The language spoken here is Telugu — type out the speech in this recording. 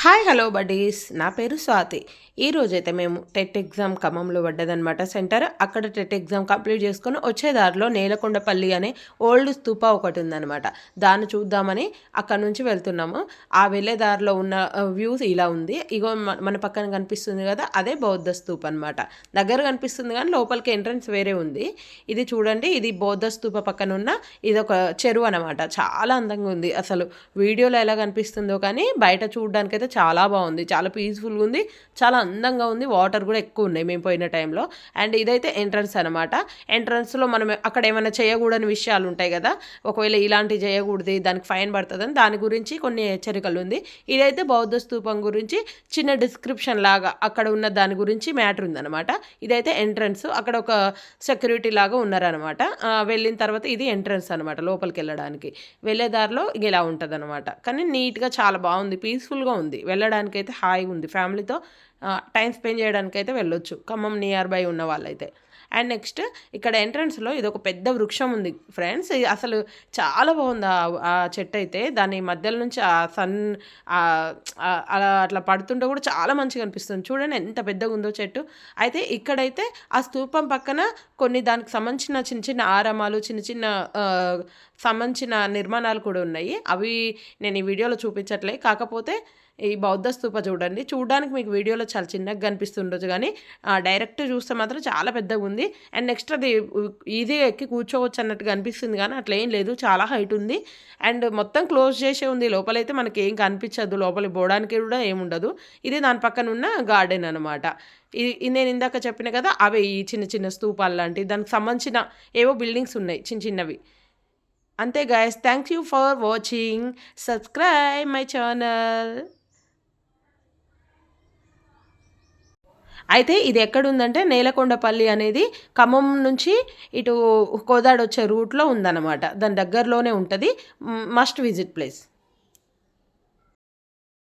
హాయ్ హలో బడ్డీస్, నా పేరు స్వాతి. ఈరోజైతే మేము టెట్ ఎగ్జామ్ ఖమ్మంలో పడ్డదనమాట సెంటర్. అక్కడ టెట్ ఎగ్జామ్ కంప్లీట్ చేసుకొని వచ్చే దారిలో నేలకొండపల్లి అనే ఓల్డ్ స్తూప ఒకటి ఉందనమాట. దాన్ని చూద్దామని అక్కడ నుంచి వెళ్తున్నాము. ఆ వెళ్ళే దారిలో ఉన్న వ్యూస్ ఇలా ఉంది. ఇగో మన పక్కన కనిపిస్తుంది కదా, అదే బౌద్ధ స్తూప అనమాట. దగ్గర కనిపిస్తుంది కానీ లోపలికి ఎంట్రన్స్ వేరే ఉంది. ఇది చూడండి, ఇది బౌద్ధ స్తూప పక్కన ఉన్న ఇది ఒక చెరువు అనమాట. చాలా అందంగా ఉంది. అసలు వీడియోలో ఎలా కనిపిస్తుందో కానీ బయట చూడడానికి అయితే చాలా బాగుంది. చాలా పీస్ఫుల్గా ఉంది, చాలా అందంగా ఉంది. వాటర్ కూడా ఎక్కువ ఉన్నాయి మేము పోయిన టైంలో. అండ్ ఇదైతే ఎంట్రన్స్ అనమాట. ఎంట్రన్స్లో మనం అక్కడ ఏమైనా చేయకూడని విషయాలు ఉంటాయి కదా, ఒకవేళ ఇలాంటివి చేయకూడదు, దానికి ఫైన్ పడుతుందని దాని గురించి కొన్ని హెచ్చరికలు ఉంది. ఇదైతే బౌద్ధ స్తూపం గురించి చిన్న డిస్క్రిప్షన్ లాగా అక్కడ ఉన్న దాని గురించి మ్యాటర్ ఉందన్నమాట. ఇదైతే ఎంట్రన్స్, అక్కడ ఒక సెక్యూరిటీ లాగా ఉన్నారనమాట. వెళ్ళిన తర్వాత ఇది ఎంట్రన్స్ అనమాట. లోపలికి వెళ్ళడానికి వెళ్ళే దారిలో ఇలా ఉంటుంది అనమాట. కానీ నీట్గా చాలా బాగుంది, పీస్ఫుల్గా ఉంది. వెళ్ళడానికైతే హాయిగా ఉంది. ఫ్యామిలీతో టైం స్పెండ్ చేయడానికైతే వెళ్ళొచ్చు, ఖమ్మం నియర్ బై ఉన్న వాళ్ళైతే. అండ్ నెక్స్ట్ ఇక్కడ ఎంట్రన్స్లో ఇది ఒక పెద్ద వృక్షం ఉంది ఫ్రెండ్స్. అసలు చాలా బాగుంది ఆ చెట్టు అయితే. దాని మధ్యలో నుంచి ఆ సన్ అలా అట్లా పడుతుంటే కూడా చాలా మంచిగా అనిపిస్తుంది. చూడండి ఎంత పెద్దగా ఉందో చెట్టు. అయితే ఇక్కడైతే ఆ స్తూపం పక్కన కొన్ని దానికి సంబంధించిన చిన్న చిన్న ఆరామాలు, చిన్న చిన్న సంబంధించిన నిర్మాణాలు కూడా ఉన్నాయి. అవి నేను ఈ వీడియోలో చూపించట్లే. కాకపోతే ఈ బౌద్ధ స్తూప చూడండి, చూడడానికి మీకు వీడియోలో చాలా చిన్నగా కనిపిస్తుండొచ్చు కానీ డైరెక్ట్ చూస్తే మాత్రం చాలా పెద్దగా ఉంది. అండ్ నెక్స్ట్ అది ఈజీగా ఎక్కి కూర్చోవచ్చు అన్నట్టుగా అనిపిస్తుంది కానీ అట్లా ఏం లేదు, చాలా హైట్ ఉంది. అండ్ మొత్తం క్లోజ్ చేసే ఉంది. లోపలైతే మనకి ఏం కనిపించదు, లోపలికి పోవడానికి కూడా ఏముండదు. ఇది దాని పక్కన ఉన్న గార్డెన్ అనమాట. ఇది నేను ఇందాక చెప్పిన కదా, అవే ఈ చిన్న చిన్న స్తూపాలు లాంటివి, దానికి సంబంధించిన ఏవో బిల్డింగ్స్ ఉన్నాయి చిన్న చిన్నవి. అంతే guys, thank you for watching. Subscribe my channel. అయితే ఇది ఎక్కడుందంటే నేలకొండపల్లి అనేది ఖమ్మం నుంచి ఇటు కోదాడ వచ్చే రూట్లో ఉందన్నమాట. దాని దగ్గరలోనే ఉంటుంది. Must visit place.